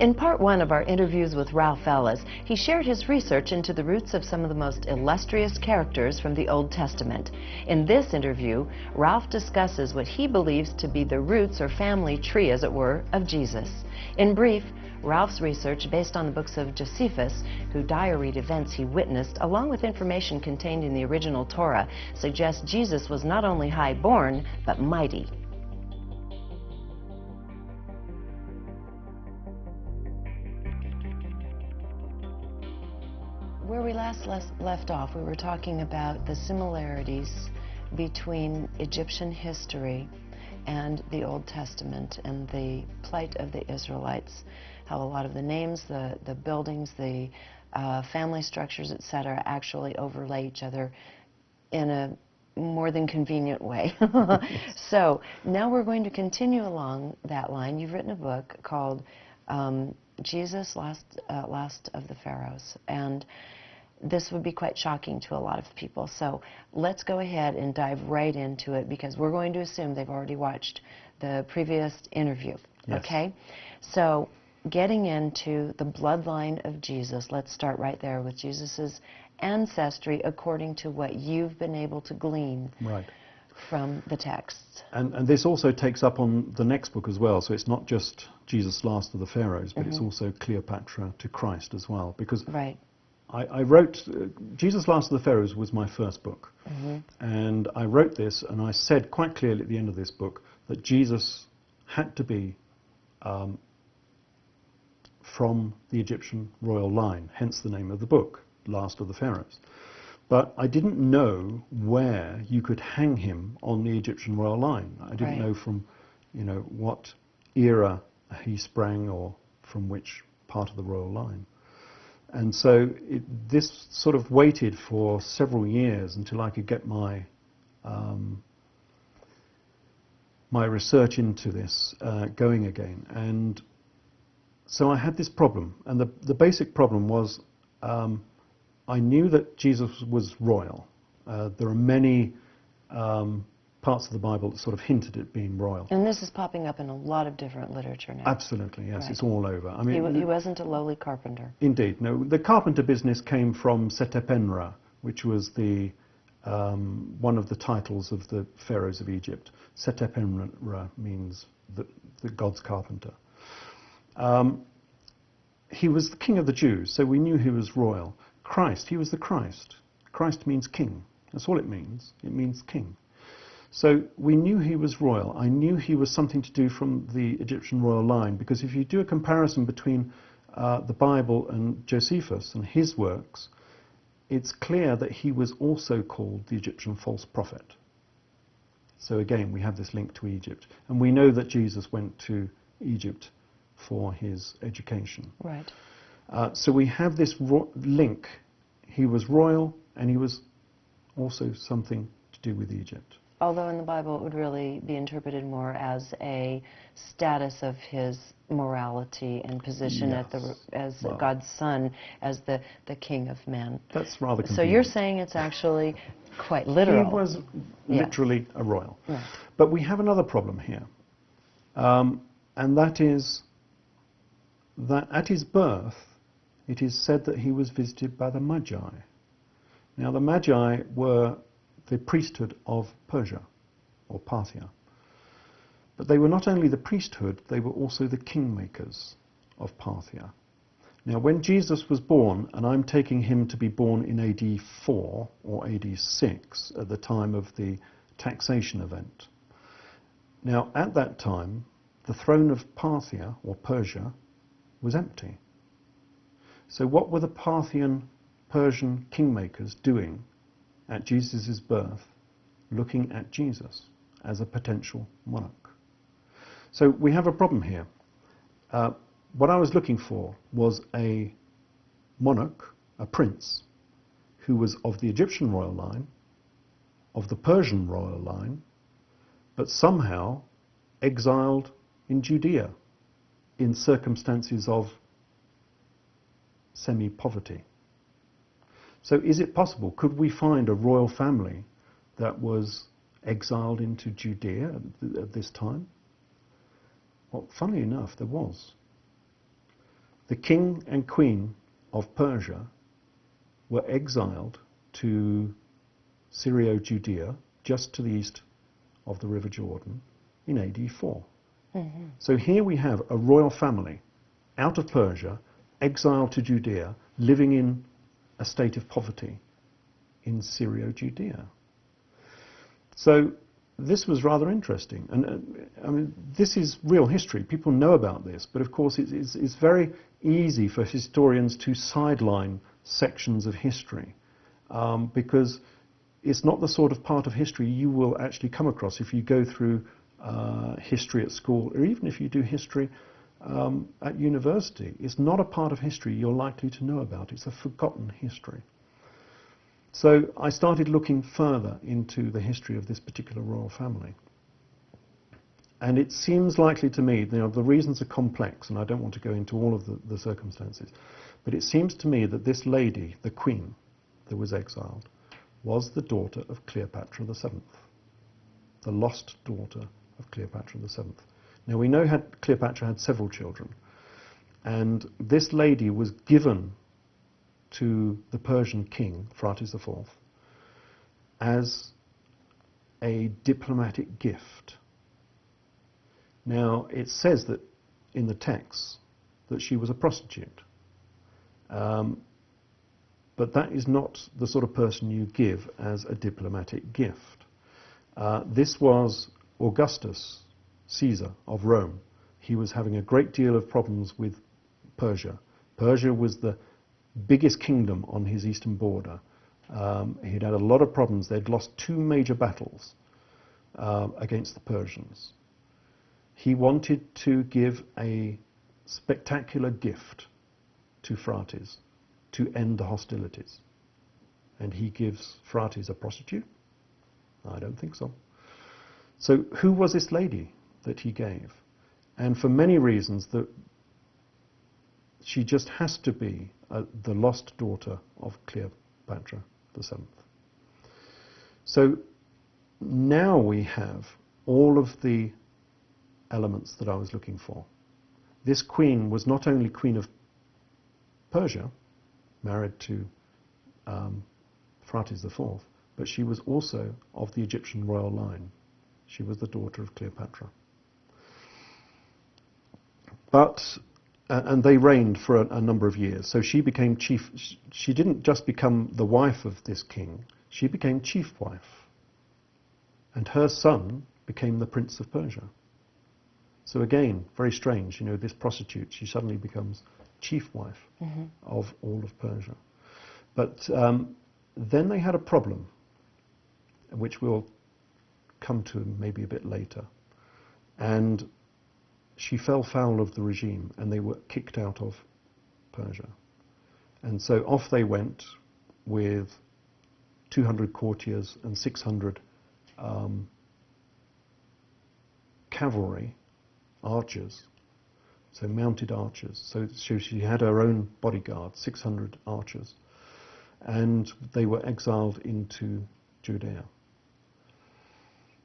In part one of our interviews with Ralph Ellis, he shared his research into the roots of some of the most illustrious characters from the Old Testament. In this interview, Ralph discusses what he believes to be the roots or family tree, as it were, of Jesus. In brief, Ralph's research, based on the books of Josephus, who diaried events he witnessed, along with information contained in the original Torah, suggests Jesus was not only high-born, but mighty. Where we last left off, we were talking about the similarities between Egyptian history and the Old Testament and the plight of the Israelites, how a lot of the names, the buildings, the family structures, etc., actually overlay each other in a more than convenient way. So now we're going to continue along that line. You've written a book called Jesus, Last of the Pharaohs, and this would be quite shocking to a lot of people. So let's go ahead and dive right into it, because we're going to assume they've already watched the previous interview. Yes. Okay? So getting into the bloodline of Jesus, let's start right there with Jesus's ancestry according to what you've been able to glean from the texts. And this also takes up on the next book as well, so it's not just Jesus, Last of the Pharaohs, but it's also Cleopatra to Christ as well, because I wrote, Jesus, Last of the Pharaohs was my first book, and I wrote this, and I said quite clearly at the end of this book that Jesus had to be from the Egyptian royal line, hence the name of the book, Last of the Pharaohs. But I didn't know where you could hang him on the Egyptian royal line. I didn't know from, what era he sprang or from which part of the royal line. And so this sort of waited for several years until I could get my my research into this going again. And so I had this problem, and the basic problem was I knew that Jesus was royal. There are many parts of the Bible that sort of hinted at being royal. And this is popping up in a lot of different literature now. Absolutely, yes, it's all over. I mean, he wasn't a lowly carpenter. Indeed, no. The carpenter business came from Setepenra, which was the one of the titles of the pharaohs of Egypt. Setepenra means the God's carpenter. He was the king of the Jews, so we knew he was royal. Christ, he was the Christ. Christ means king. That's all it means. It means king. So we knew he was royal. I knew he was something to do from the Egyptian royal line, because if you do a comparison between the Bible and Josephus and his works, it's clear that he was also called the Egyptian false prophet. So again, we have this link to Egypt. And we know that Jesus went to Egypt for his education. Right. So we have this link. He was royal, and he was also something to do with Egypt. Although in the Bible it would really be interpreted more as a status of his morality and position as God's son, as the king of men. That's rather convenient. So you're saying it's actually quite literal. He was literally a royal. Right. But we have another problem here, and that is that at his birth it is said that he was visited by the Magi. Now the Magi were the priesthood of Persia, or Parthia. But they were not only the priesthood, they were also the kingmakers of Parthia. Now when Jesus was born, and I'm taking him to be born in AD 4 or AD 6, at the time of the taxation event. Now at that time, the throne of Parthia, or Persia, was empty. So what were the Parthian Persian kingmakers doing at Jesus' birth, looking at Jesus as a potential monarch? So we have a problem here. What I was looking for was a monarch, a prince, who was of the Egyptian royal line, of the Persian royal line, but somehow exiled in Judea in circumstances of semi-poverty. So is it possible? Could we find a royal family that was exiled into Judea at this time? Well, funnily enough, there was. the king and queen of Persia were exiled to Syrio-Judea, just to the east of the River Jordan, in AD 4. Mm-hmm. So here we have a royal family out of Persia, exiled to Judea, living in a state of poverty in Syrio-Judea. So this was rather interesting. And I mean, this is real history. People know about this, but of course it's very easy for historians to sideline sections of history because it's not the sort of part of history you will actually come across if you go through history at school, or even if you do history at university. It's not a part of history you're likely to know about. It's a forgotten history. So I started looking further into the history of this particular royal family. And it seems likely to me, the reasons are complex, and I don't want to go into all of the circumstances, but it seems to me that this lady, the queen that was exiled, was the daughter of Cleopatra the Seventh, the lost daughter of Cleopatra the Seventh. Now we know Cleopatra had several children, and this lady was given to the Persian king, Phraates IV, as a diplomatic gift. Now it says that in the text that she was a prostitute, but that is not the sort of person you give as a diplomatic gift. This was Augustus Caesar of Rome. He was having a great deal of problems with Persia. Persia was the biggest kingdom on his eastern border. He'd had a lot of problems. They'd lost 2 major battles against the Persians. He wanted to give a spectacular gift to Phraates to end the hostilities. And he gives Phraates a prostitute? I don't think so. So who was this lady that he gave? And for many reasons, she just has to be the lost daughter of Cleopatra the Seventh. So now we have all of the elements that I was looking for. This queen was not only queen of Persia, married to Phraates IV, but she was also of the Egyptian royal line. She was the daughter of Cleopatra. And they reigned for a number of years. So she became chief. She didn't just become the wife of this king, she became chief wife. And her son became the Prince of Persia. So again, very strange, this prostitute, she suddenly becomes chief wife of all of Persia. But then they had a problem, which we'll come to maybe a bit later. And she fell foul of the regime, and they were kicked out of Persia. And so off they went with 200 courtiers and 600 cavalry, archers, so mounted archers. So she had her own bodyguard, 600 archers, and they were exiled into Judea.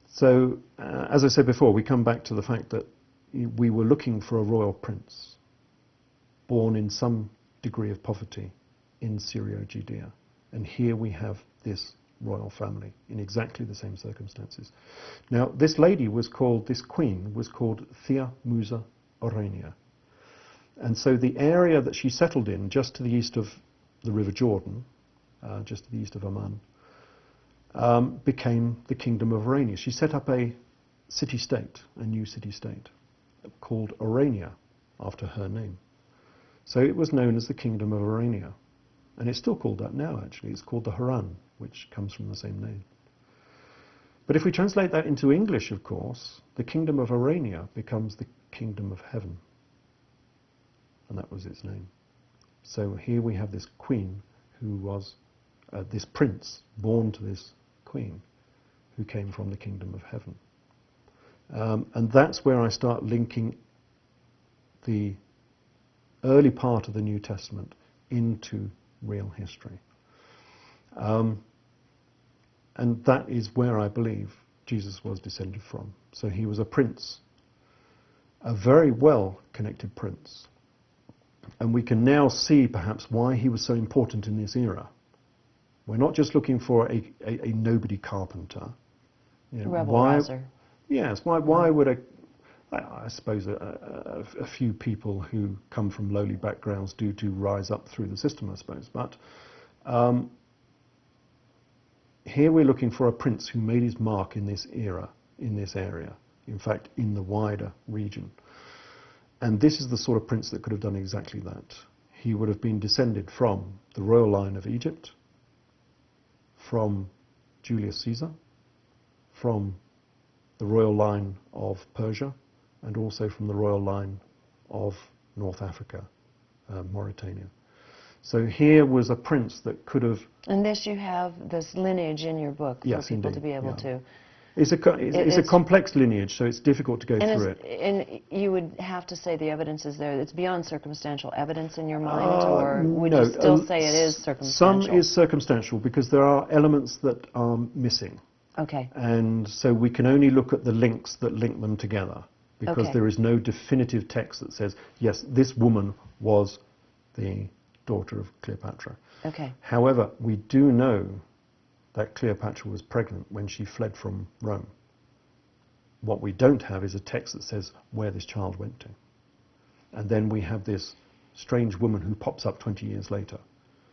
So, as I said before, we come back to the fact that we were looking for a royal prince, born in some degree of poverty in Syrio-Judea. And here we have this royal family in exactly the same circumstances. Now, this queen was called Thea Musa Orania. And so the area that she settled in, just to the east of the River Jordan, just to the east of Amman, became the Kingdom of Orania. She set up a city-state, a new city-state, called Orania, after her name. So it was known as the Kingdom of Orania. And it's still called that now, actually. It's called the Haran, which comes from the same name. But if we translate that into English, of course, the Kingdom of Orania becomes the Kingdom of Heaven. And that was its name. So here we have this queen who was, this prince born to this queen, who came from the Kingdom of Heaven. And that's where I start linking the early part of the New Testament into real history. And that is where I believe Jesus was descended from. So he was a prince, a very well-connected prince, And we can now see perhaps why he was so important in this era. We're not just looking for a nobody carpenter. You know, Rebel-rouser. Yes, why would I suppose a few people who come from lowly backgrounds do rise up through the system, I suppose. But here we're looking for a prince who made his mark in this era, in this area, in fact, in the wider region. And this is the sort of prince that could have done exactly that. He would have been descended from the royal line of Egypt, from Julius Caesar, from the royal line of Persia, and also from the royal line of North Africa, Mauritania. So here was a prince that could have... And this, you have this lineage in your book for people indeed, to be able to... It's a complex lineage, so it's difficult to go through it. And you would have to say the evidence is there. It's beyond circumstantial evidence in your mind, or would you still say it is circumstantial? Some is circumstantial because there are elements that are missing. Okay. And so we can only look at the links that link them together, because there is no definitive text that says, yes, this woman was the daughter of Cleopatra. Okay. However, we do know that Cleopatra was pregnant when she fled from Rome. What we don't have is a text that says where this child went to. And then we have this strange woman who pops up 20 years later.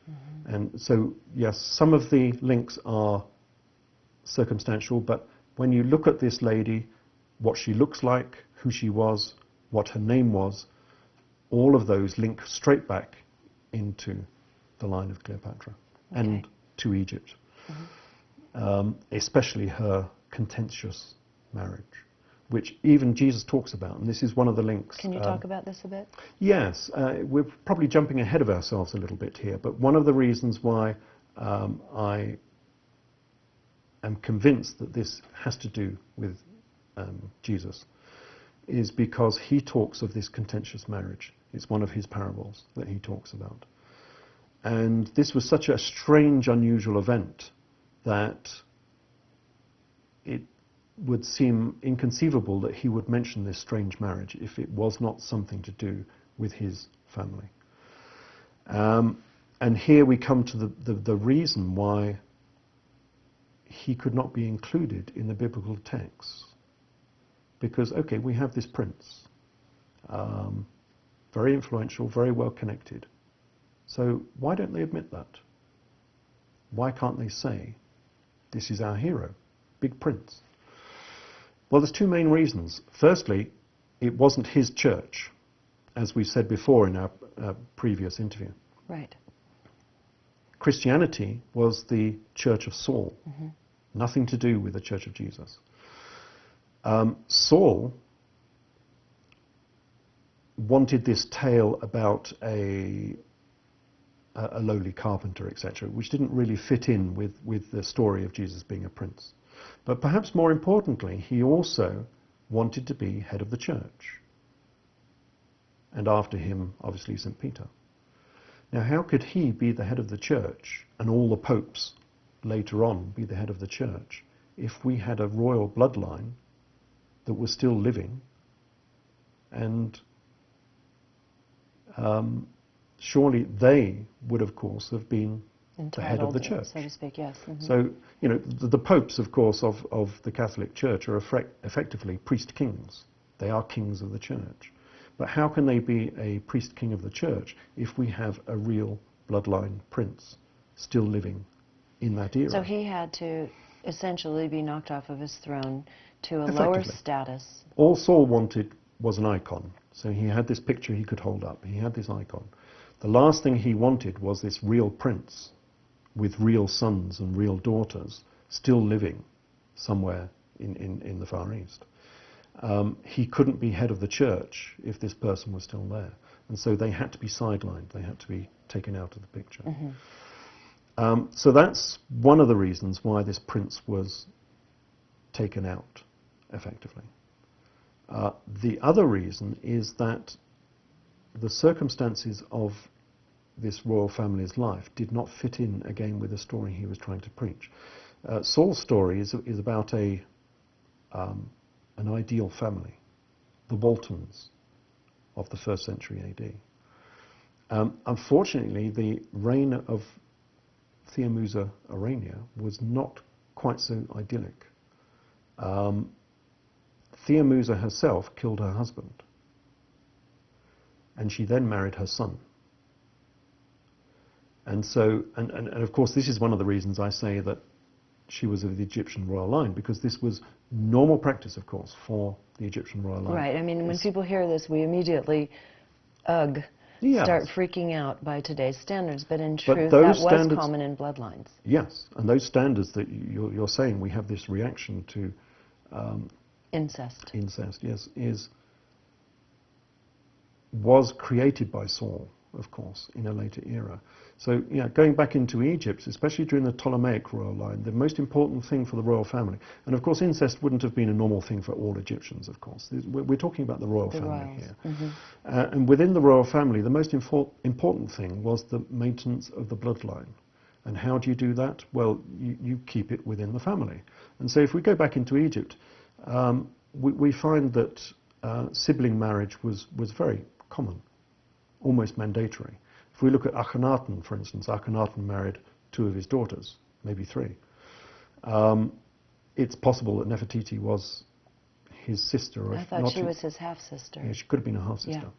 Mm-hmm. And so, yes, some of the links are circumstantial, but when you look at this lady, what she looks like, who she was, what her name was, all of those link straight back into the line of Cleopatra and to Egypt. Mm-hmm. Especially her contentious marriage, which even Jesus talks about, and this is one of the links. Can you talk about this a bit? Yes, we're probably jumping ahead of ourselves a little bit here, but one of the reasons why I am convinced that this has to do with Jesus is because he talks of this contentious marriage. It's one of his parables that he talks about. And this was such a strange, unusual event that it would seem inconceivable that he would mention this strange marriage if it was not something to do with his family. And here we come to the reason why he could not be included in the biblical texts. Because, okay, we have this prince, very influential, very well connected. So why don't they admit that? Why can't they say, this is our hero, big prince? Well, there's two main reasons. Firstly, it wasn't his church, as we said before in our previous interview. Right. Christianity was the church of Saul, mm-hmm. Nothing to do with the church of Jesus. Saul wanted this tale about a lowly carpenter, etc., which didn't really fit in with the story of Jesus being a prince. But perhaps more importantly, he also wanted to be head of the church. And after him, obviously, St. Peter. Now, how could he be the head of the church and all the popes later on be the head of the church if we had a royal bloodline that was still living and surely they would, of course, have been the head of the church. So to speak, yes. Mm-hmm. So, you know, the popes, of course, of the Catholic Church are effectively priest-kings. They are kings of the church. But how can they be a priest-king of the church if we have a real bloodline prince still living in that era? So he had to essentially be knocked off of his throne to a lower status. All Saul wanted was an icon. So he had this picture he could hold up. He had this icon. The last thing he wanted was this real prince with real sons and real daughters still living somewhere in the Far East. He couldn't be head of the church if this person was still there. And so they had to be sidelined. They had to be taken out of the picture. Mm-hmm. So that's one of the reasons why this prince was taken out, effectively. The other reason is that the circumstances of this royal family's life did not fit in again with the story he was trying to preach. Saul's story is about an ideal family, the Waltons of the 1st century AD. Unfortunately, the reign of Theomusa Urania was not quite so idyllic. Theomusa herself killed her husband, and she then married her son. And so, and of course, this is one of the reasons I say that she was of the Egyptian royal line, because this was normal practice, of course, for the Egyptian royal line. Right. I mean, when people hear this, we immediately, Yes. start freaking out by today's standards. But in truth, that was common in bloodlines. Yes, and those standards that you're saying, we have this reaction to Incest. Incest, yes, was created by Saul, of course, in a later era. So, yeah, going back into Egypt, especially during the Ptolemaic royal line, the most important thing for the royal family, and of course incest wouldn't have been a normal thing for all Egyptians, of course. We're talking about the royal family royals. here. Mm-hmm. And within the royal family, the most important thing was the maintenance of the bloodline. And how do you do that? Well, you keep it within the family. And so if we go back into Egypt, we find that sibling marriage was very common, almost mandatory. If we look at Akhenaten, for instance, Akhenaten married 2 of his daughters, maybe 3. It's possible that Nefertiti was his sister. I thought she was his half-sister. Yeah, she could have been a half-sister.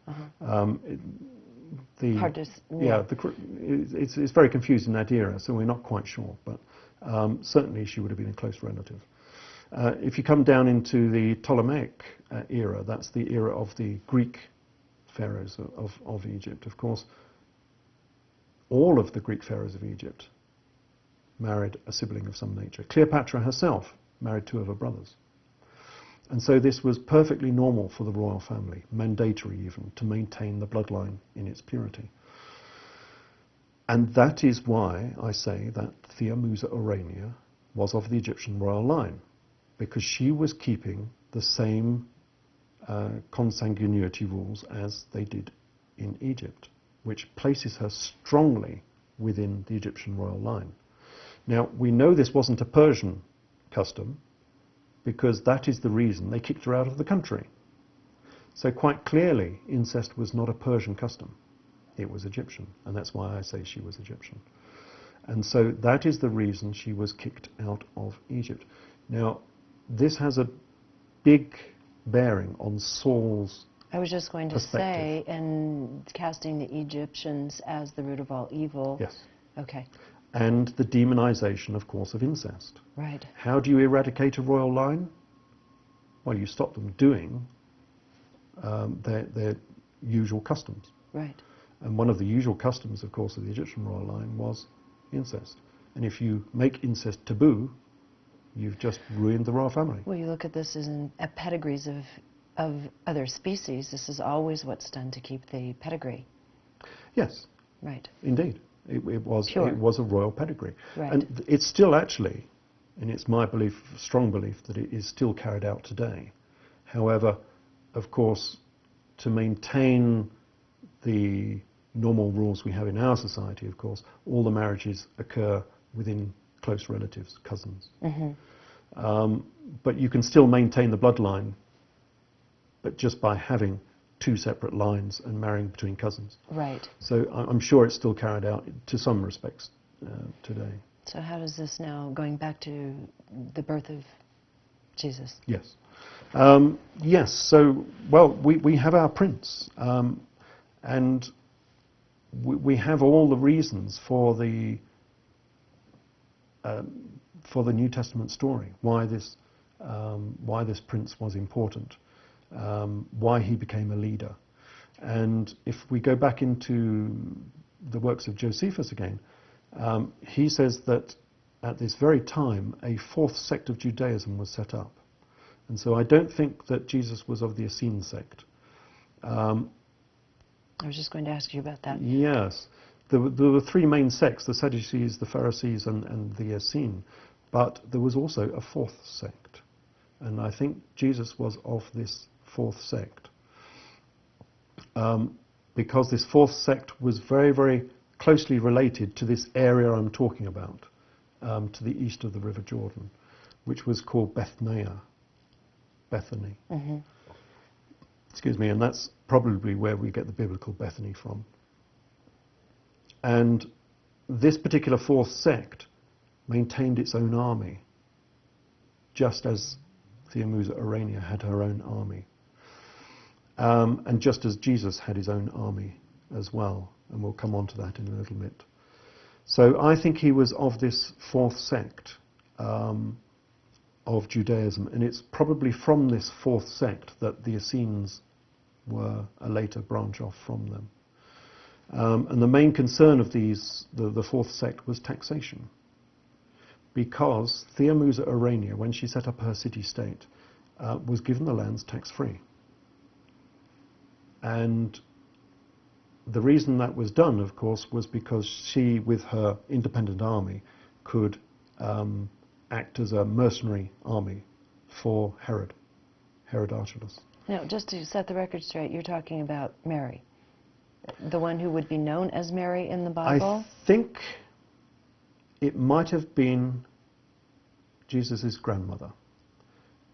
Yeah. It's very confused in that era, so we're not quite sure, but certainly she would have been a close relative. If you come down into the Ptolemaic era, that's the era of the Greek pharaohs of Egypt. Of course, all of the Greek pharaohs of Egypt married a sibling of some nature. Cleopatra herself married 2 of her brothers. And so this was perfectly normal for the royal family, mandatory even, to maintain the bloodline in its purity. And that is why I say that Theomusa Urania was of the Egyptian royal line, because she was keeping the same consanguinity rules as they did in Egypt, which places her strongly within the Egyptian royal line. Now, we know this wasn't a Persian custom, because that is the reason they kicked her out of the country. So quite clearly, incest was not a Persian custom. It was Egyptian, and that's why I say she was Egyptian. And so that is the reason she was kicked out of Egypt. Now, this has a big bearing on Saul's I was just going to say, and casting the Egyptians as the root of all evil. Yes. Okay. And the demonization, of course, of incest. Right. How do you eradicate a royal line? Well, you stop them doing their usual customs. Right. And one of the usual customs, of course, of the Egyptian royal line was incest. And if you make incest taboo, you've just ruined the royal family. Well, you look at this as pedigrees of other species. This is always what's done to keep the pedigree. Yes. Right. Indeed. It was a royal pedigree. Right. And it's still actually, and it's my belief, strong belief, that it is still carried out today. However, of course, to maintain the normal rules we have in our society, of course, all the marriages occur within close relatives, cousins. Mm-hmm. But you can still maintain the bloodline, but just by having 2 separate lines and marrying between cousins. Right. So I'm sure it's still carried out to some respects today. So how does this now, going back to the birth of Jesus? Yes. Yes, so, well, we have our prince, and we have all the reasons for the New Testament story, why this prince was important, why he became a leader. And if we go back into the works of Josephus again, he says that at this very time a 4th sect of Judaism was set up. And so I don't think that Jesus was of the Essene sect. I was just going to ask you about that. Yes. There were 3 main sects, the Sadducees, the Pharisees, and the Essene. But there was also a 4th sect. And I think Jesus was of this 4th sect. Because this 4th sect was very, very closely related to this area I'm talking about, to the east of the River Jordan, which was called Bethnia. Bethany. Mm-hmm. Excuse me, and that's probably where we get the biblical Bethany from. And this particular fourth sect maintained its own army, just as Theomusa Urania had her own army. And just as Jesus had his own army as well, and we'll come on to that in a little bit. So I think he was of this fourth sect of Judaism, and it's probably from this fourth sect that the Essenes were a later branch off from them. And the main concern of the fourth sect was taxation, because Theomusa Urania, when she set up her city-state, was given the lands tax-free. And the reason that was done, of course, was because she, with her independent army, could act as a mercenary army for Herod Archelaus. Now, just to set the record straight, you're talking about Mary, the one who would be known as Mary in the Bible? I think it might have been Jesus' grandmother.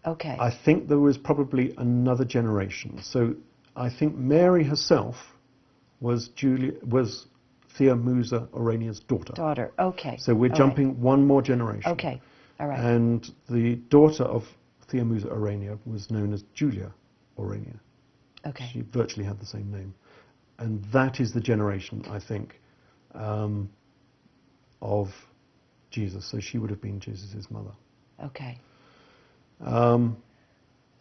Okay. I think there was probably another generation. So I think Mary herself was Theomusa Urania's daughter. Daughter, okay. So we're jumping one more generation. Okay, all right. And the daughter of Theomusa Urania was known as Julia Urania. Okay. She virtually had the same name. And that is the generation, I think, of Jesus. So she would have been Jesus' mother. Okay.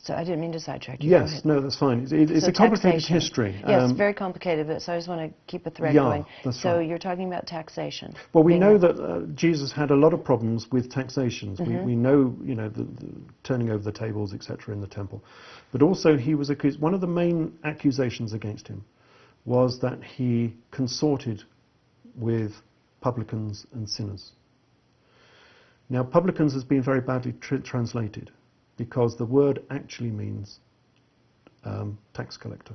So I didn't mean to sidetrack you. Yes, no, that's fine. It's a complicated taxation. history. Yes, very complicated, but so I just want to keep a thread going. That's so right. you're talking about taxation. Well, we know that Jesus had a lot of problems with taxations. Mm-hmm. We know, the turning over the tables, etc., in the temple. But also he was accused, one of the main accusations against him was that he consorted with publicans and sinners. Now, publicans has been very badly translated, because the word actually means tax collector.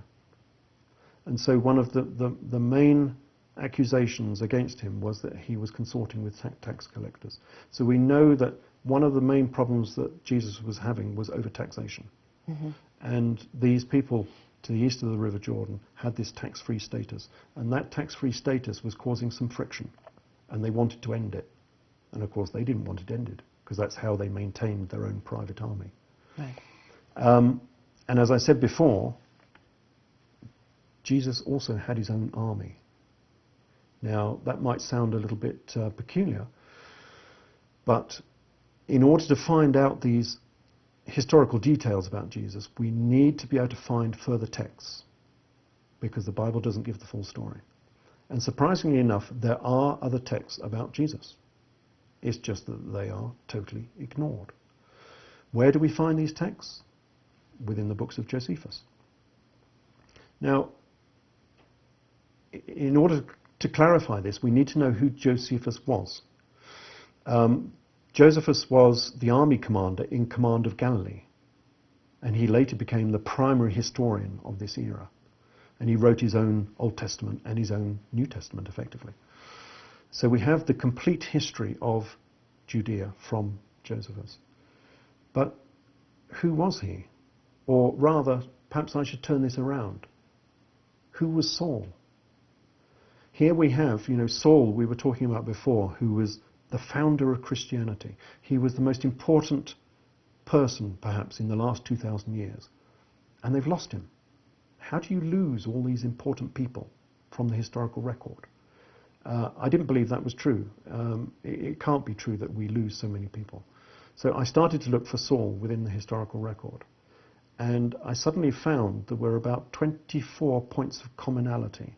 And so one of the main accusations against him was that he was consorting with tax collectors. So we know that one of the main problems that Jesus was having was overtaxation. Mm-hmm. And these people to the east of the River Jordan had this tax-free status. And that tax-free status was causing some friction. And they wanted to end it. And of course they didn't want it ended, because that's how they maintained their own private army. Right. And as I said before, Jesus also had his own army. Now, that might sound a little bit peculiar, but in order to find out these historical details about Jesus, we need to be able to find further texts, because the Bible doesn't give the full story. And surprisingly enough, there are other texts about Jesus. It's just that they are totally ignored. Where do we find these texts? Within the books of Josephus. Now, in order to clarify this, we need to know who Josephus was. Josephus was the army commander in command of Galilee, and he later became the primary historian of this era. And he wrote his own Old Testament and his own New Testament, effectively. So we have the complete history of Judea from Josephus. But who was he? Or rather, perhaps I should turn this around. Who was Saul? Here we have, Saul, we were talking about before, who was the founder of Christianity. He was the most important person, perhaps, in the last 2,000 years. And they've lost him. How do you lose all these important people from the historical record? I didn't believe that was true. It can't be true that we lose so many people. So I started to look for Saul within the historical record. And I suddenly found there were about 24 points of commonality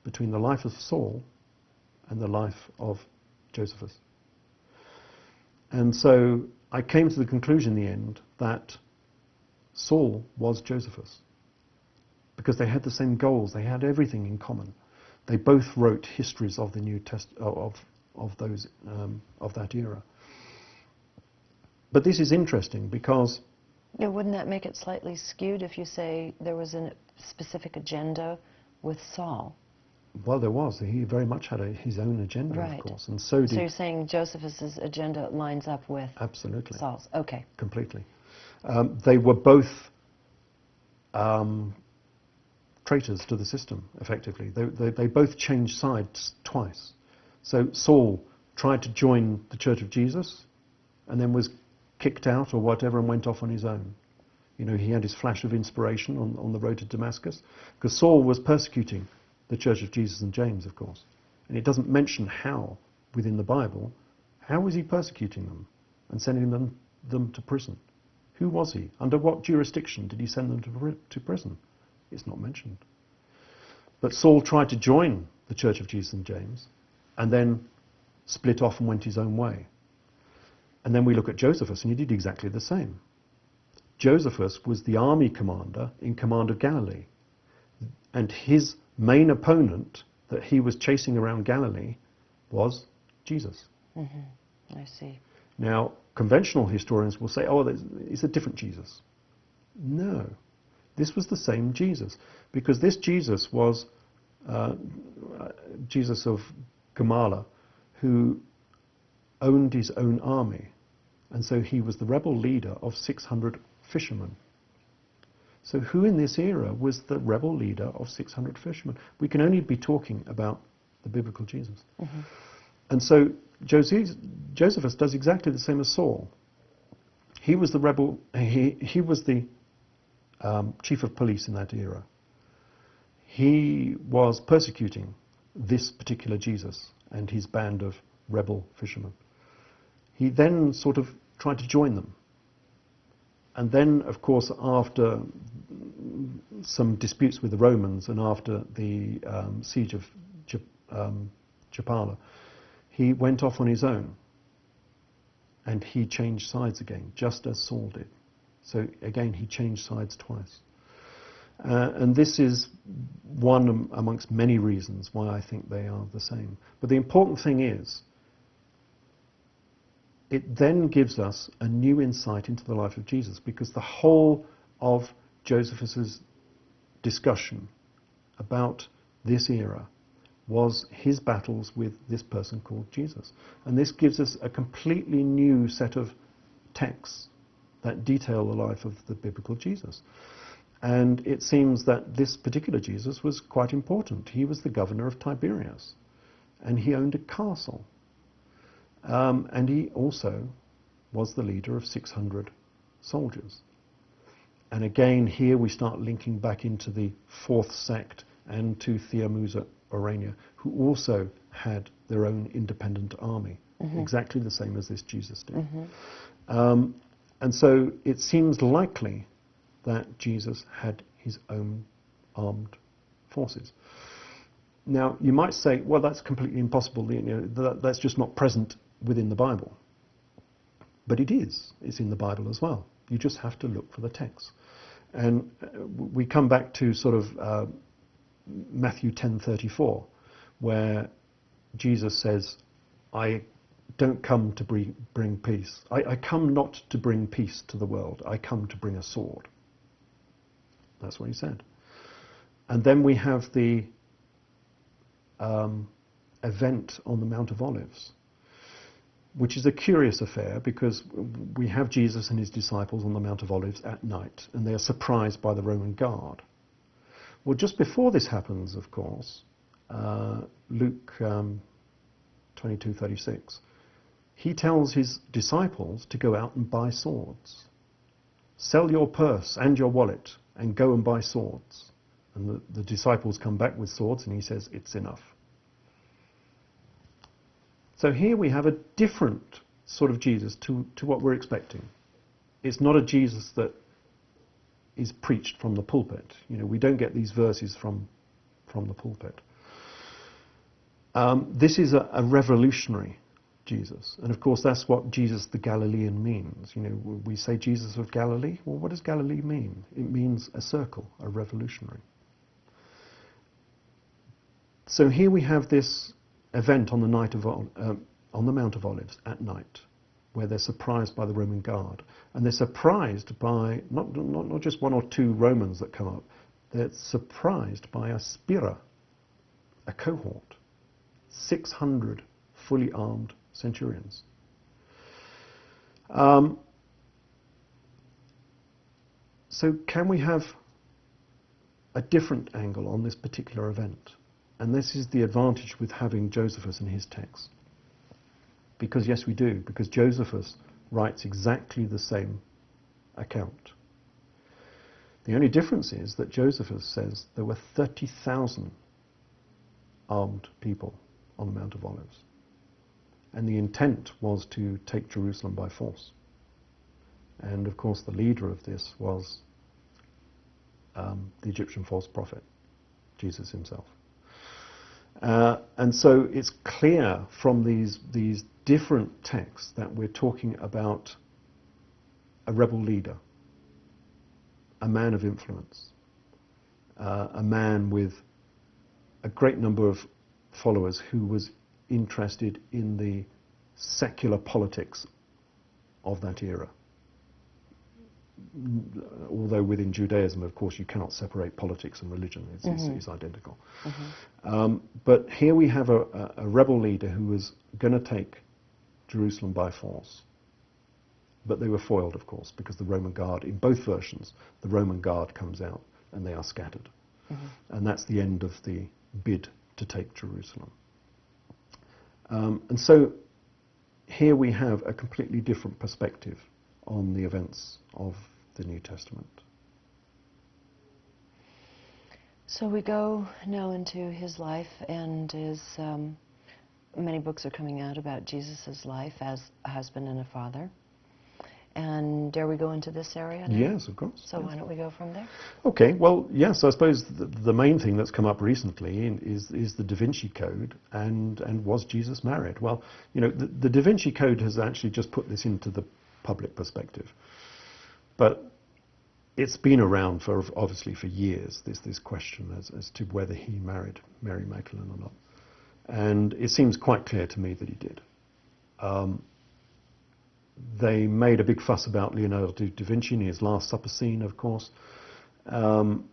between the life of Saul and the life of Josephus. And so I came to the conclusion in the end that Saul was Josephus, because they had the same goals, they had everything in common. They both wrote histories of the New Testament, of that era. But this is interesting because... Yeah, wouldn't that make it slightly skewed if you say there was a specific agenda with Saul? Well, there was. He very much had his own agenda, right. Of course, and so did... So you're saying Josephus's agenda lines up with Absolutely. Saul's? Okay. Completely. They were both traitors to the system, effectively. They both changed sides twice. So Saul tried to join the Church of Jesus and then was kicked out or whatever and went off on his own. You know, he had his flash of inspiration on the road to Damascus, because Saul was persecuting the Church of Jesus and James, of course. And it doesn't mention how within the Bible. How was he persecuting them and sending them to prison? Who was he? Under what jurisdiction did he send them to prison? It's not mentioned. But Saul tried to join the Church of Jesus and James and then split off and went his own way. And then we look at Josephus, and he did exactly the same. Josephus was the army commander in command of Galilee. And his main opponent that he was chasing around Galilee was Jesus. Mm-hmm. I see. Now, conventional historians will say, oh, it's a different Jesus. No, this was the same Jesus, because this Jesus was Jesus of Gamala, who owned his own army, and so he was the rebel leader of 600 fishermen. So who in this era was the rebel leader of 600 fishermen? We can only be talking about the biblical Jesus. Mm-hmm. And so Josephus does exactly the same as Saul. He was the rebel, he was the chief of police in that era. He was persecuting this particular Jesus and his band of rebel fishermen. He then sort of tried to join them. And then, of course, after some disputes with the Romans and after the siege of Cleopatra, he went off on his own. And he changed sides again, just as Saul did. So again, he changed sides twice. And this is one amongst many reasons why I think they are the same. But the important thing is, it then gives us a new insight into the life of Jesus, because the whole of Josephus's discussion about this era was his battles with this person called Jesus. And this gives us a completely new set of texts that detail the life of the biblical Jesus. And it seems that this particular Jesus was quite important. He was the governor of Tiberias, and he owned a castle. And he also was the leader of 600 soldiers. And again, here we start linking back into the fourth sect and to Theomusa Orania, who also had their own independent army, exactly the same as this Jesus did. And so it seems likely that Jesus had his own armed forces. Now, you might say, well, that's completely impossible. You know, that's just not present within the Bible. But it is. It's in the Bible as well. You just have to look for the text. And we come back to sort of Matthew 10:34, where Jesus says, I don't come to bring peace. I come not to bring peace to the world. I come to bring a sword. That's what he said. And then we have the event on the Mount of Olives, which is a curious affair, because we have Jesus and his disciples on the Mount of Olives at night, and they are surprised by the Roman guard. Well, just before this happens, of course, Luke 22:36, he tells his disciples to go out and buy swords. Sell your purse and your wallet and go and buy swords. And the disciples come back with swords, and he says, it's enough. So here we have a different sort of Jesus to what we're expecting. It's not a Jesus that is preached from the pulpit. You know, we don't get these verses from the pulpit. This is a revolutionary Jesus. And of course, that's what Jesus the Galilean means. You know, we say Jesus of Galilee. Well, what does Galilee mean? It means a circle, a revolutionary. So here we have this event on the night of on the Mount of Olives at night, where they're surprised by the Roman guard, and they're surprised by not just one or two Romans that come up. They're surprised by a spira, a cohort, 600 fully armed centurions. So can we have a different angle on this particular event. And this is the advantage with having Josephus in his text. Because yes, we do, because Josephus writes exactly the same account. The only difference is that Josephus says there were 30,000 armed people on the Mount of Olives. And the intent was to take Jerusalem by force. And of course the leader of this was the Egyptian false prophet, Jesus himself. And so it's clear from these different texts that we're talking about a rebel leader, a man of influence, a man with a great number of followers who was interested in the secular politics of that era. Although within Judaism, of course, you cannot separate politics and religion. It's identical. But here we have a rebel leader who was going to take Jerusalem by force. But they were foiled, of course, because the Roman guard, in both versions, the Roman guard comes out and they are scattered. And that's the end of the bid to take Jerusalem. And so here we have a completely different perspective on the events of the New Testament. So we go now into his life, and many books are coming out about Jesus' life as a husband and a father. And dare we go into this area now? Yes, of course. So why don't we go from there? Okay, well, yes, I suppose the main thing that's come up recently is the Da Vinci Code, and was Jesus married? Well, you know, the Da Vinci Code has actually just put this into the public perspective. But it's been around for, obviously, for years, this question as to whether he married Mary Magdalene or not. And it seems quite clear to me that he did. They made a big fuss about Leonardo da Vinci in his Last Supper scene, of course, and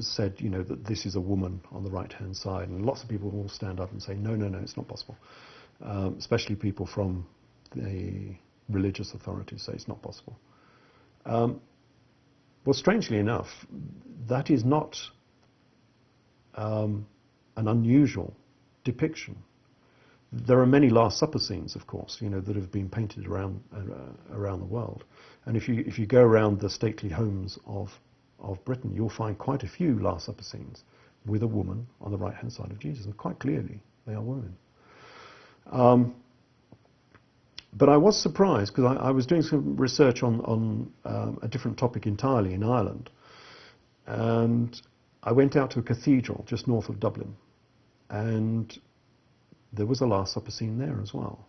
said, you know, that this is a woman on the right-hand side. And lots of people will stand up and say, no, it's not possible. Especially people from the religious authorities say it's not possible. Well, strangely enough, that is not an unusual depiction. There are many Last Supper scenes, of course, you know, that have been painted around the world. And if you go around the stately homes of Britain, you'll find quite a few Last Supper scenes with a woman on the right-hand side of Jesus, and quite clearly they are women. But I was surprised, because I was doing some research on a different topic entirely in Ireland, and I went out to a cathedral just north of Dublin, and there was a Last Supper scene there as well.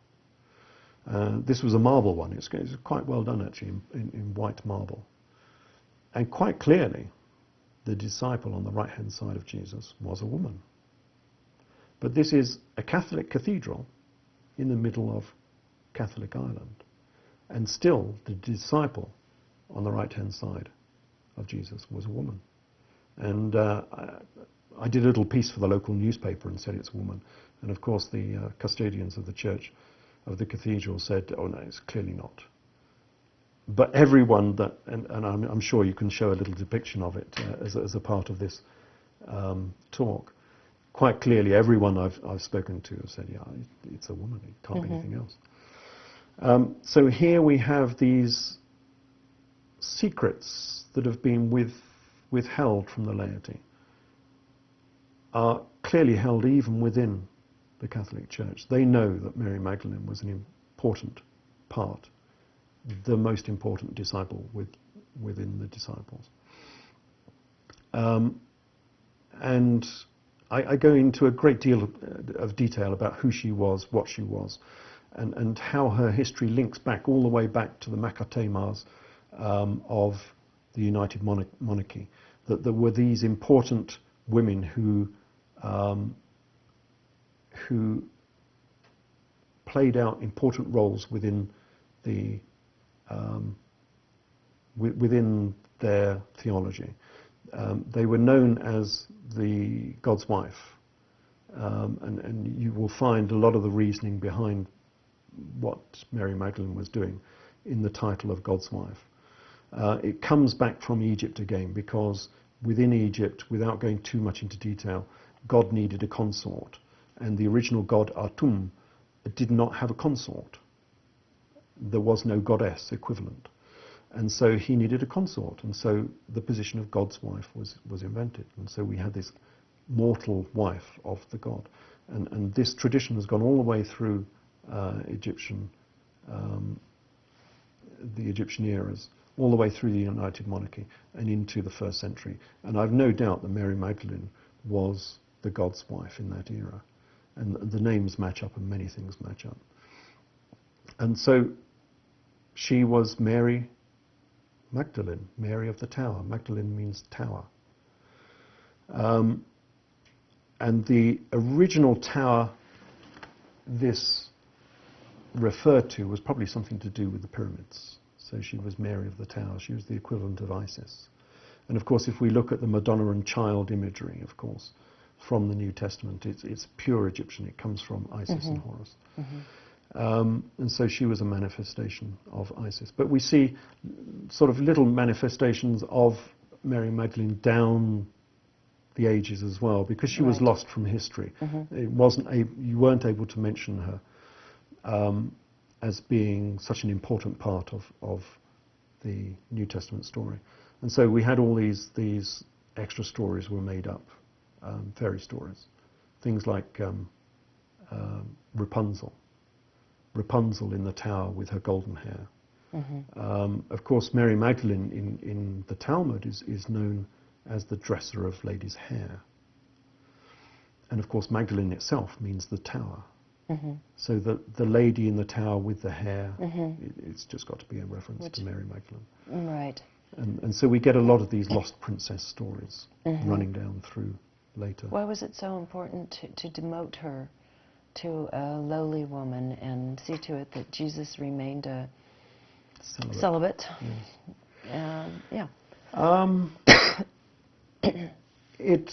This was a marble one. It's quite well done, actually, in white marble. And quite clearly, the disciple on the right-hand side of Jesus was a woman. But this is a Catholic cathedral in the middle of Catholic Ireland. And still, the disciple on the right-hand side of Jesus was a woman. And I did a little piece for the local newspaper and said it's a woman. And of course the custodians of the church, of the cathedral, said, oh no, it's clearly not. But everyone that, and I'm sure you can show a little depiction of it as a part of this talk, quite clearly everyone I've spoken to have said, yeah, it's a woman, it can't be anything else. So here we have these secrets that have been withheld from the laity, are clearly held even within the Catholic Church. They know that Mary Magdalene was an important part, the most important disciple within the disciples. And I go into a great deal of detail about who she was, what she was, and how her history links back all the way back to the Macatamas of the United Monarchy. That there were these important women who played out important roles within within their theology. They were known as the God's wife, and you will find a lot of the reasoning behind what Mary Magdalene was doing in the title of God's wife. It comes back from Egypt again, because within Egypt, without going too much into detail, God needed a consort. And the original god Atum did not have a consort. There was no goddess equivalent. And so he needed a consort. And so the position of God's wife was invented. And so we had this mortal wife of the god. And this tradition has gone all the way through the Egyptian eras, all the way through the United Monarchy and into the 1st century. And I've no doubt that Mary Magdalene was the God's wife in that era. And the names match up and many things match up. And so she was Mary Magdalene, Mary of the Tower. Magdalene means tower. And the original tower this referred to was probably something to do with the pyramids. So she was Mary of the Tower. She was the equivalent of Isis. And of course, if we look at the Madonna and child imagery, of course, from the New Testament, it's pure Egyptian. It comes from Isis and Horus. And so she was a manifestation of Isis. But we see sort of little manifestations of Mary Magdalene down the ages as well, because she was lost from history. It wasn't you weren't able to mention her as being such an important part of the New Testament story. And so we had all these extra stories were made up, fairy stories. Things like Rapunzel in the tower with her golden hair. Of course, Mary Magdalene in the Talmud is known as the dresser of ladies' hair. And of course, Magdalene itself means the tower. So the lady in the tower with the hair, it's just got to be a reference to Mary Magdalene. Right. And so we get a lot of these lost princess stories running down through later. Why was it so important to demote her to a lowly woman and see to it that Jesus remained a celibate? Yes. It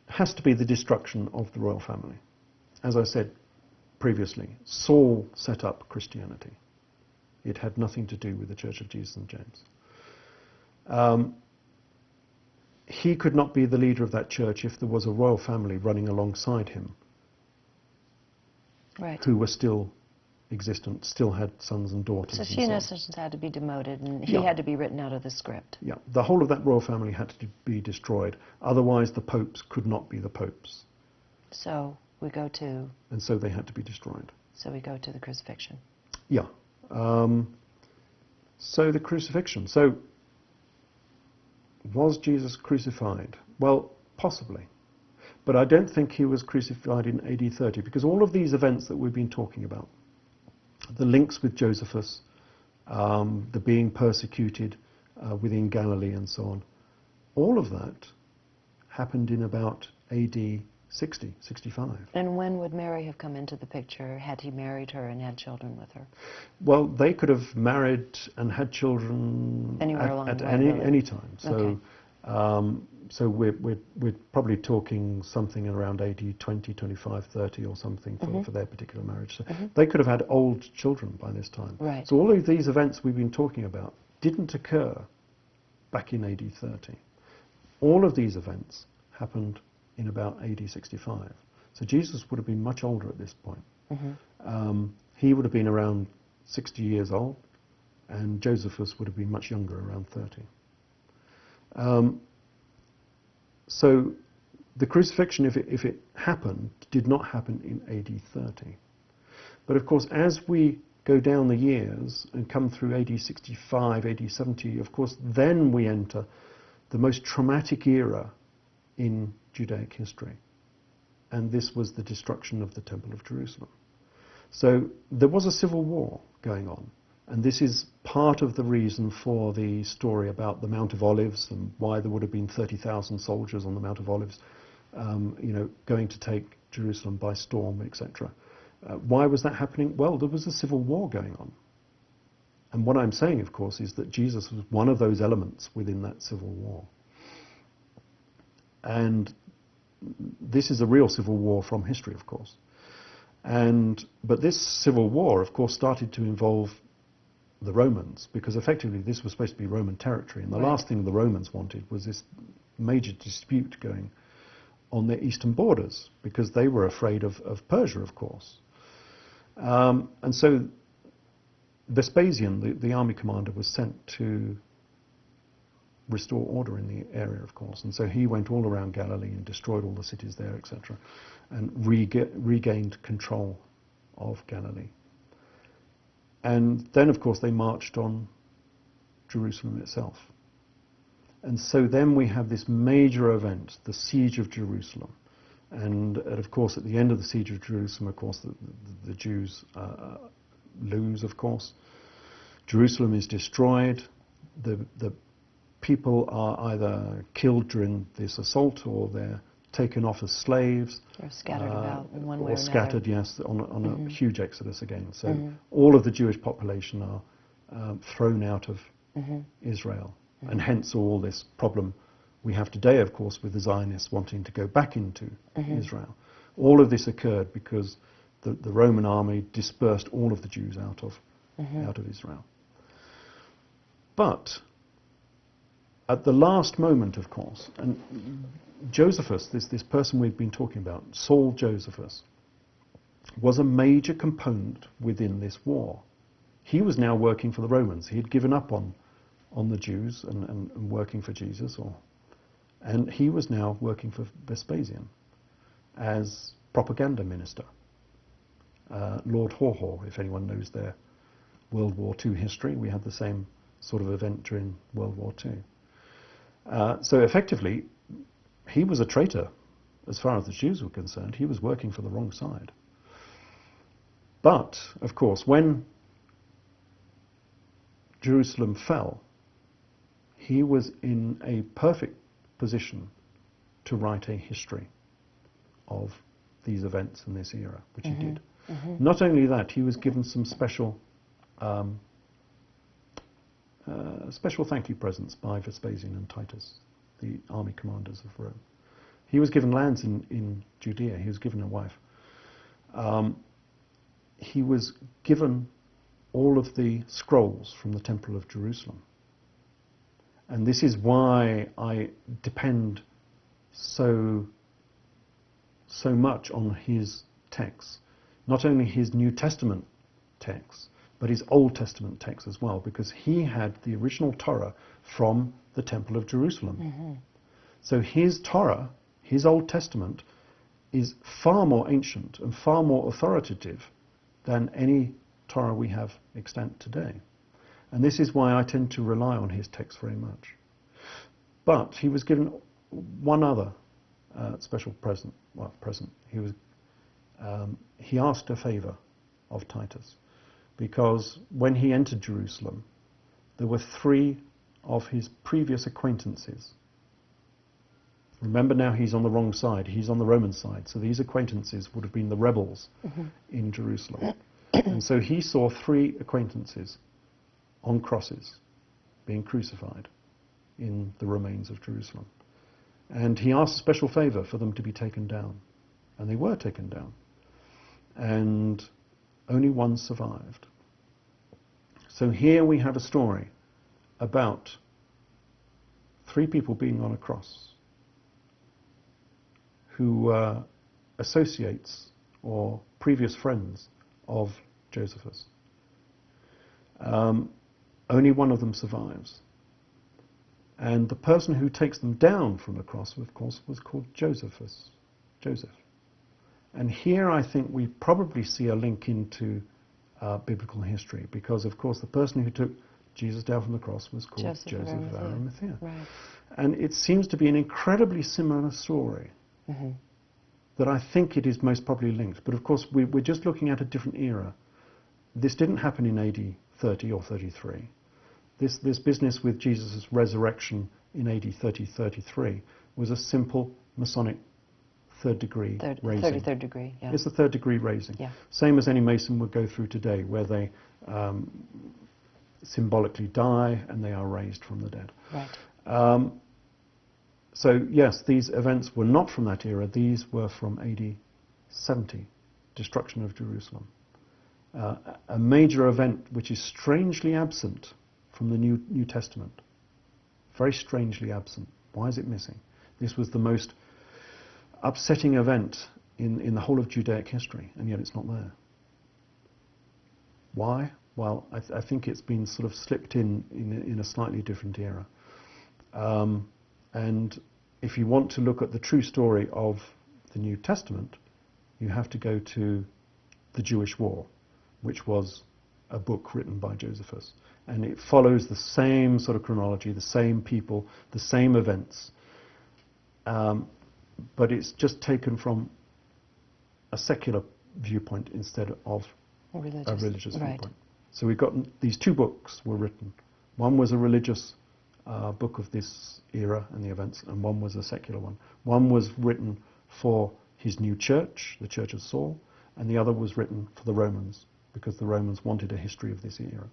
has to be the destruction of the royal family. As I said previously, Saul set up Christianity. It had nothing to do with the Church of Jesus and James. He could not be the leader of that church if there was a royal family running alongside him, who were still existent, still had sons and daughters. So she, in essence, had to be demoted, and he had to be written out of the script. Yeah, the whole of that royal family had to be destroyed. Otherwise, the popes could not be the popes. So we go to... And so they had to be destroyed. So we go to the crucifixion. Yeah. So the crucifixion. So was Jesus crucified? Well, possibly. But I don't think he was crucified in AD 30, because all of these events that we've been talking about, the links with Josephus, the being persecuted within Galilee and so on, all of that happened in about AD 60, 65. And when would Mary have come into the picture? Had he married her and had children with her? Well, they could have married and had children anywhere along at the way, any time. So, so we're probably talking something around AD 20, 25, 30 or something for their particular marriage. So they could have had old children by this time. Right. So all of these events we've been talking about didn't occur back in AD 30. All of these events happened in about AD 65. So Jesus would have been much older at this point. He would have been around 60 years old, and Josephus would have been much younger, around 30. So the crucifixion, if it happened, did not happen in AD 30. But of course, as we go down the years and come through AD 65, AD 70, of course, then we enter the most traumatic era in Judaic history. And this was the destruction of the Temple of Jerusalem. So there was a civil war going on. And this is part of the reason for the story about the Mount of Olives and why there would have been 30,000 soldiers on the Mount of Olives, going to take Jerusalem by storm, etc. Why was that happening? Well, there was a civil war going on. And what I'm saying, of course, is that Jesus was one of those elements within that civil war. And this is a real civil war from history, of course. But this civil war, of course, started to involve the Romans, because effectively this was supposed to be Roman territory, and the last thing the Romans wanted was this major dispute going on their eastern borders, because they were afraid of Persia, of course. And so Vespasian, the army commander, was sent to restore order in the area, of course. And so he went all around Galilee and destroyed all the cities there, etc., and regained control of Galilee. And then, of course, they marched on Jerusalem itself. And so then we have this major event, the siege of Jerusalem. And of course, at the end of the siege of Jerusalem, of course, the Jews lose, of course. Jerusalem is destroyed. The people are either killed during this assault, or they're taken off as slaves. Or scattered about in one way or another. Or scattered, yes, on a huge exodus again. So all of the Jewish population are thrown out of Israel. And hence all this problem we have today, of course, with the Zionists wanting to go back into Israel. All of this occurred because the Roman army dispersed all of the Jews out of Israel. But at the last moment, of course, and Josephus, this person we've been talking about, Saul Josephus, was a major component within this war. He was now working for the Romans. He had given up on the Jews and working for Jesus, and he was now working for Vespasian as propaganda minister. Lord Haw, if anyone knows their World War II history, we had the same sort of event during World War II. So effectively, he was a traitor as far as the Jews were concerned. He was working for the wrong side. But, of course, when Jerusalem fell, he was in a perfect position to write a history of these events in this era, which he did. Not only that, he was given some special thank you presents by Vespasian and Titus, the army commanders of Rome. He was given lands in Judea. He was given a wife. He was given all of the scrolls from the Temple of Jerusalem. And this is why I depend so much on his texts. Not only his New Testament texts, but his Old Testament texts as well, because he had the original Torah from the Temple of Jerusalem. So his Torah, his Old Testament, is far more ancient and far more authoritative than any Torah we have extant today. And this is why I tend to rely on his text very much. But he was given one other special present. He asked a favor of Titus, because when he entered Jerusalem, there were 3 of his previous acquaintances. Remember, now he's on the wrong side. He's on the Roman side. So these acquaintances would have been the rebels in Jerusalem. And so he saw 3 acquaintances on crosses being crucified in the remains of Jerusalem. And he asked a special favor for them to be taken down. And they were taken down. And only one survived. So here we have a story about 3 people being on a cross who were associates or previous friends of Josephus. Only one of them survives. And the person who takes them down from the cross, of course, was called Joseph. And here I think we probably see a link into biblical history, because, of course, the person who took Jesus down from the cross was called Joseph of Arimathea. Right. And it seems to be an incredibly similar story that I think it is most probably linked. But, of course, we're just looking at a different era. This didn't happen in AD 30 or 33. This business with Jesus' resurrection in AD 30-33 was a simple Masonic third-degree raising. 33rd degree, yeah. It's the third-degree raising. Yeah. Same as any Mason would go through today, where they symbolically die and they are raised from the dead. Right. So, yes, these events were not from that era. These were from AD 70, destruction of Jerusalem. a major event which is strangely absent from the New Testament. Very strangely absent. Why is it missing? This was the most upsetting event in the whole of Judaic history, and yet it's not there. Why? Well, I think it's been sort of slipped in a slightly different era. And if you want to look at the true story of the New Testament, you have to go to the Jewish War, which was a book written by Josephus. And it follows the same sort of chronology, the same people, the same events. But it's just taken from a secular viewpoint instead of a religious viewpoint. So we've got these two books were written. One was a religious book of this era and the events, and one was a secular one. One was written for his new church, the Church of Saul, and the other was written for the Romans, because the Romans wanted a history of this era.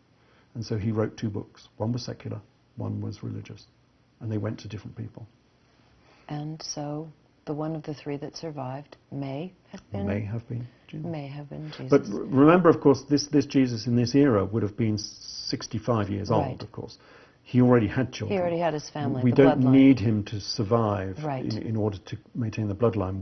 And so he wrote two books. One was secular, one was religious. And they went to different people. And so the one of the three that survived may have been Jesus. May have been Jesus. But remember, of course, this Jesus in this era would have been 65 years old, of course. He already had children. He already had his family, We the don't bloodline. need him to survive in order to maintain the bloodline.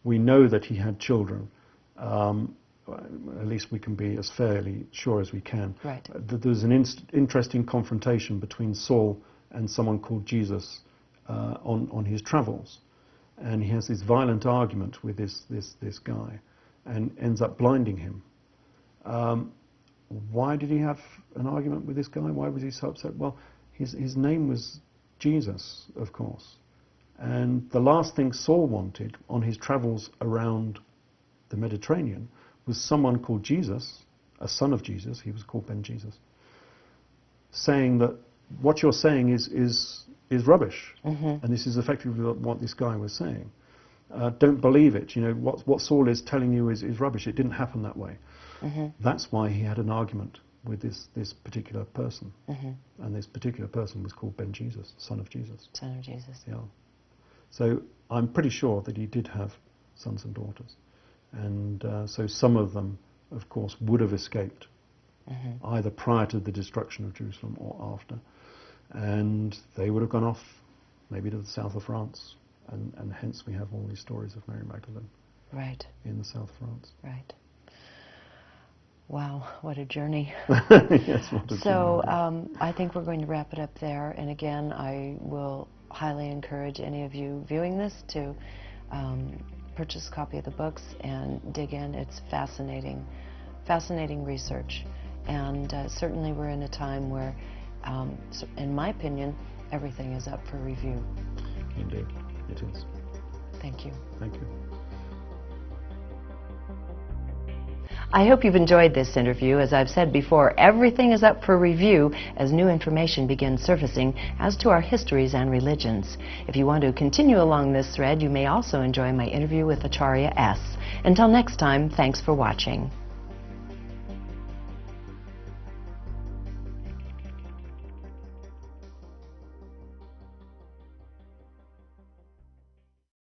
We know that he had children. At least we can be as fairly sure as we can. Right. There's an interesting confrontation between Saul and someone called Jesus on his travels. And he has this violent argument with this guy and ends up blinding him. Why did he have an argument with this guy? Why was he so upset? Well, his name was Jesus, of course. And the last thing Saul wanted on his travels around the Mediterranean was someone called Jesus, a son of Jesus, he was called Ben Jesus, saying that what you're saying is rubbish. And this is effectively what this guy was saying. Don't believe it. You know, what Saul is telling you is rubbish. It didn't happen that way. That's why he had an argument with this particular person. And this particular person was called Ben Jesus, son of Jesus. Son of Jesus. Yeah. So I'm pretty sure that he did have sons and daughters. And so some of them, of course, would have escaped, either prior to the destruction of Jerusalem or after. And they would have gone off, maybe to the south of France. And hence we have all these stories of Mary Magdalene in the south of France. Right. Wow, what a journey. Yes, what a journey. So I think we're going to wrap it up there. And again, I will highly encourage any of you viewing this to purchase a copy of the books and dig in. It's fascinating, fascinating research. And certainly we're in a time where, in my opinion, everything is up for review. Indeed, it is. Thank you. Thank you. I hope you've enjoyed this interview. As I've said before, everything is up for review as new information begins surfacing as to our histories and religions. If you want to continue along this thread, you may also enjoy my interview with Acharya S. Until next time, thanks for watching.